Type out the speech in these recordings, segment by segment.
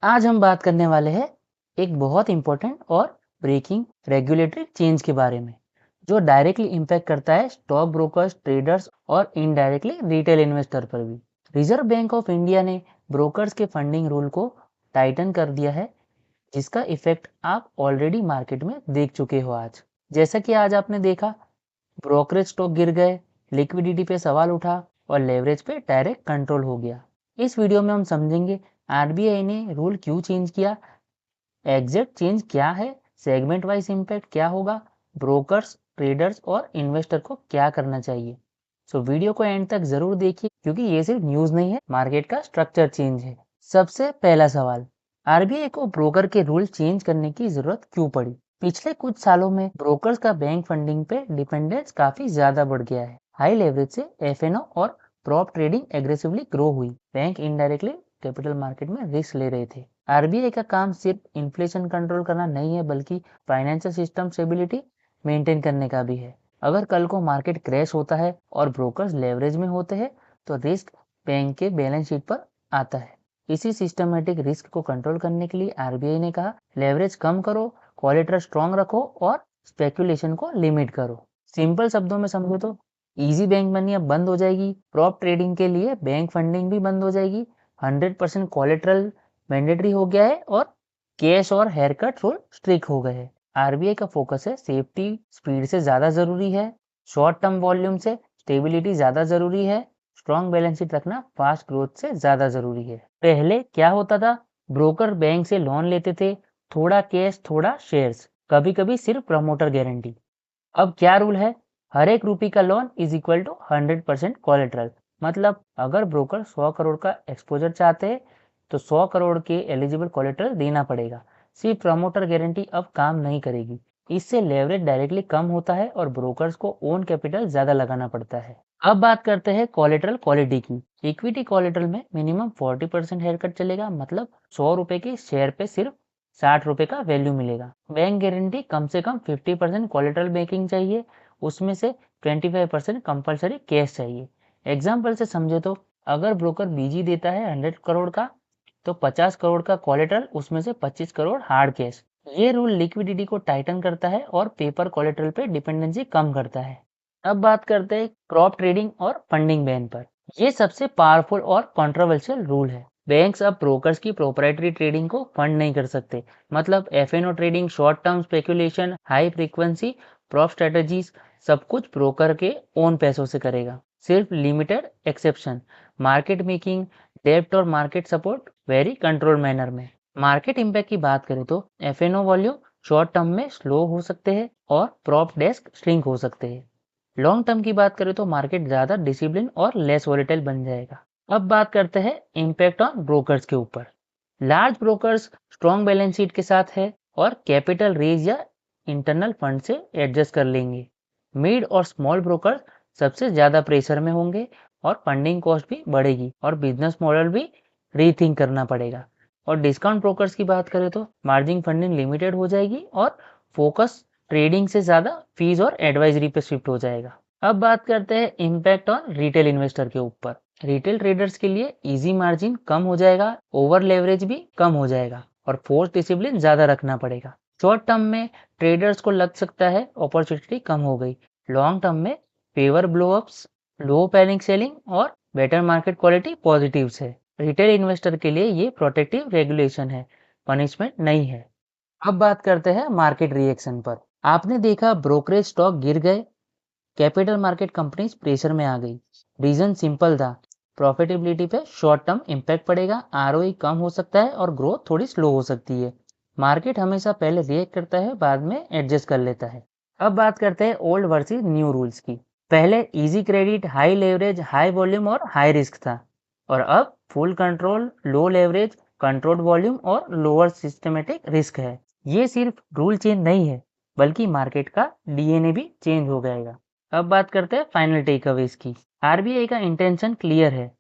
आज हम बात करने वाले हैं एक बहुत इंपॉर्टेंट और ब्रेकिंग रेगुलेटरी चेंज के बारे में, जो डायरेक्टली इम्पैक्ट करता है स्टॉक ब्रोकर्स, ट्रेडर्स और इनडायरेक्टली रिटेल इन्वेस्टर पर भी। रिजर्व बैंक ऑफ इंडिया ने ब्रोकर्स के फंडिंग रूल को टाइटन कर दिया है, जिसका इफेक्ट आप ऑलरेडी मार्केट में देख चुके हो। आज जैसा कि आज आपने देखा, ब्रोकरेज स्टॉक गिर गए, लिक्विडिटी पे सवाल उठा और लेवरेज पे डायरेक्ट कंट्रोल हो गया। इस वीडियो में हम समझेंगे आरबीआई ने रूल क्यों चेंज किया, एग्जैक्ट चेंज क्या है, सेगमेंट वाइज इम्पैक्ट क्या होगा, ब्रोकर्स, ट्रेडर्स और इन्वेस्टर को क्या करना चाहिए। सो वीडियो को एंड तक जरूर देखिए, क्योंकि ये सिर्फ न्यूज नहीं है, मार्केट का स्ट्रक्चर चेंज है। सबसे पहला सवाल, आरबीआई को ब्रोकर के रूल चेंज करने की जरूरत क्यों पड़ी? पिछले कुछ सालों में ब्रोकर्स का बैंक फंडिंग पे डिपेंडेंस काफी ज्यादा बढ़ गया है। हाई लेवरेज से एफएनओ और प्रॉप ट्रेडिंग एग्रेसिवली ग्रो हुई। बैंक इनडायरेक्टली कैपिटल मार्केट में रिस्क ले रहे थे। आरबीआई का काम सिर्फ इन्फ्लेशन कंट्रोल करना नहीं है, बल्कि फाइनेंशियल सिस्टम स्टेबिलिटी मेंटेन करने का भी है। अगर कल को मार्केट क्रैश होता है और ब्रोकर्स लेवरेज में होते हैं, तो रिस्क बैंक के बैलेंस शीट पर आता है। इसी सिस्टमेटिक रिस्क को कंट्रोल करने के लिए आरबीआई ने कहा, लेवरेज कम करो, कोलेटरल स्ट्रॉन्ग रखो और स्पेकुलेशन को लिमिट करो। सिंपल शब्दों में समझो तो इजी बैंक मनी अब बंद हो जाएगी, प्रॉप ट्रेडिंग के लिए बैंक फंडिंग भी बंद हो जाएगी, 100% कोलेटरल मैंडेटरी हो गया है और कैश और हेयर कट रूल स्ट्रिक्ट हो गए हैं। आरबीआई का फोकस है सेफ्टी स्पीड से ज्यादा जरूरी है, शॉर्ट टर्म वॉल्यूम से स्टेबिलिटी ज्यादा जरूरी है, स्ट्रॉन्ग बैलेंस शीट रखना फास्ट ग्रोथ से ज्यादा जरूरी है। पहले क्या होता था, ब्रोकर बैंक से लोन लेते थे, थोड़ा कैश थोड़ा शेयर्स, कभी कभी सिर्फ प्रमोटर गारंटी। अब क्या रूल है, हर एक रुपये का loan is equal to 100% collateral. मतलब अगर ब्रोकर 100 करोड़ का एक्सपोजर चाहते हैं, तो 100 करोड़ के एलिजिबल कोलेटरल देना पड़ेगा। सिर्फ प्रमोटर गारंटी अब काम नहीं करेगी। इससे लेवरेज डायरेक्टली कम होता है और ब्रोकर्स को ओन कैपिटल ज्यादा लगाना पड़ता है। अब बात करते हैं कोलेटरल क्वालिटी की। इक्विटी कोलेटरल में मिनिमम 40% हेयर कट चलेगा, मतलब 100 रुपए के शेयर पे सिर्फ 60 रुपए का वैल्यू मिलेगा। बैंक गारंटी कम से कम 50% कोलेटरल बैकिंग चाहिए, उसमें से 25% कंपलसरी कैश चाहिए। एग्जाम्पल से समझे तो अगर ब्रोकर बीजी देता है 100 करोड़ का, तो 50 करोड़ का कोलेटरल, उसमें से 25 करोड़ हार्ड कैश। ये रूल लिक्विडिटी को टाइटन करता है और पेपर कोलेटरल पे डिपेंडेंसी कम करता है। अब बात करते हैं क्रॉप ट्रेडिंग और फंडिंग बैन पर। ये सबसे पावरफुल और कंट्रोवर्शियल रूल है। बैंक्स अब ब्रोकर्स की प्रोप्राइटरी ट्रेडिंग को फंड नहीं कर सकते। मतलब FNO trading, short term speculation, high frequency prop strategies, सब कुछ ब्रोकर के ओन पैसों से करेगा। सिर्फ लिमिटेड एक्सेप्शन, मार्केट मेकिंग, डेब्ट और market support, very control manner में। मार्केट इम्पैक्ट की बात करें तो एफएनओ वॉल्यूम शॉर्ट टर्म में स्लो हो सकते हैं और प्रॉप डेस्क श्रिंक हो सकते हैं। लॉन्ग टर्म की बात करें तो मार्केट ज्यादा डिसिप्लिन और लेस वोलेटाइल बन जाएगा। अब बात करते हैं इम्पैक्ट ऑन ब्रोकर्स के ऊपर। Large brokers strong balance sheet के साथ है और कैपिटल रेज या इंटरनल फंड से एडजस्ट कर लेंगे। मिड और स्मॉल ब्रोकर्स सबसे ज्यादा प्रेशर में होंगे और फंडिंग कॉस्ट भी बढ़ेगी और बिजनेस मॉडल भी रीथिंक करना पड़ेगा। और डिस्काउंट ब्रोकर्स की बात करें तो मार्जिन फंडिंग लिमिटेड हो जाएगी और फोकस ट्रेडिंग से ज्यादा फीस और एडवाइजरी पे शिफ्ट हो जाएगा। अब बात करते हैं इम्पैक्ट ऑन रिटेल इन्वेस्टर के ऊपर। रिटेल ट्रेडर्स के लिए इजी मार्जिन कम हो जाएगा, ओवर लेवरेज भी कम हो जाएगा और फोर्स डिसिप्लिन ज्यादा रखना पड़ेगा। शॉर्ट टर्म में ट्रेडर्स को लग सकता है अपॉर्चुनिटी कम हो गई। लॉन्ग टर्म में फेवर ब्लोअप्स, लो पैनिक सेलिंग और बेटर मार्केट क्वालिटी पॉजिटिव्स है। रिटेल इन्वेस्टर के लिए ये प्रोटेक्टिव रेगुलेशन है, पनिशमेंट नहीं है। अब बात करते हैं मार्केट रिएक्शन पर। आपने देखा ब्रोकरेज स्टॉक गिर गए, कैपिटल मार्केट कंपनीज प्रेशर में आ गई। रीजन सिंपल था, प्रॉफिटेबिलिटी पे शॉर्ट टर्म इम्पैक्ट पड़ेगा, आरओई कम हो सकता है और ग्रोथ थोड़ी स्लो हो सकती है। मार्केट हमेशा पहले रिएक्ट करता है, बाद में एडजस्ट कर लेता है। अब बात करते हैं ओल्ड वर्सेस न्यू रूल्स की। पहले easy credit, high leverage, high volume और हाई रिस्क था, और अब फुल कंट्रोल, लो लेवरेज, कंट्रोल्ड वॉल्यूम और लोअर सिस्टमेटिक रिस्क है। ये सिर्फ रूल चेंज नहीं है, बल्कि मार्केट का डीएनए भी चेंज हो जाएगा। अब बात करते हैं फाइनल टेक अवेज की। आरबीआई का इंटेंशन क्लियर है,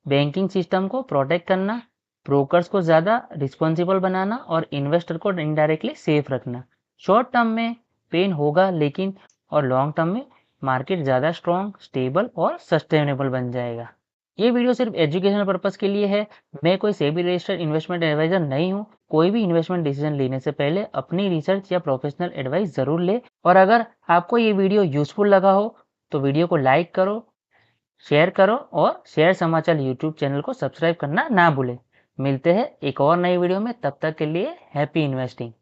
बैंकिंग सिस्टम को प्रोटेक्ट करना, ब्रोकर्स को ज्यादा रिस्पॉन्सिबल बनाना और इन्वेस्टर को इनडायरेक्टली सेफ रखना। शॉर्ट टर्म में पेन होगा, लेकिन और लॉन्ग टर्म में मार्केट ज्यादा स्ट्रॉन्ग, स्टेबल और सस्टेनेबल बन जाएगा। ये वीडियो सिर्फ एजुकेशनल पर्पस के लिए है। मैं कोई सेबी रजिस्टर्ड इन्वेस्टमेंट एडवाइजर नहीं हूँ। कोई भी इन्वेस्टमेंट डिसीजन लेने से पहले अपनी रिसर्च या प्रोफेशनल एडवाइस ज़रूर ले। और अगर आपको ये वीडियो यूज़फुल लगा हो तो वीडियो को लाइक करो, शेयर करो और शेयर समाचार यूट्यूब चैनल को सब्सक्राइब करना ना भूलें। मिलते हैं एक और नई वीडियो में, तब तक के लिए हैप्पी इन्वेस्टिंग।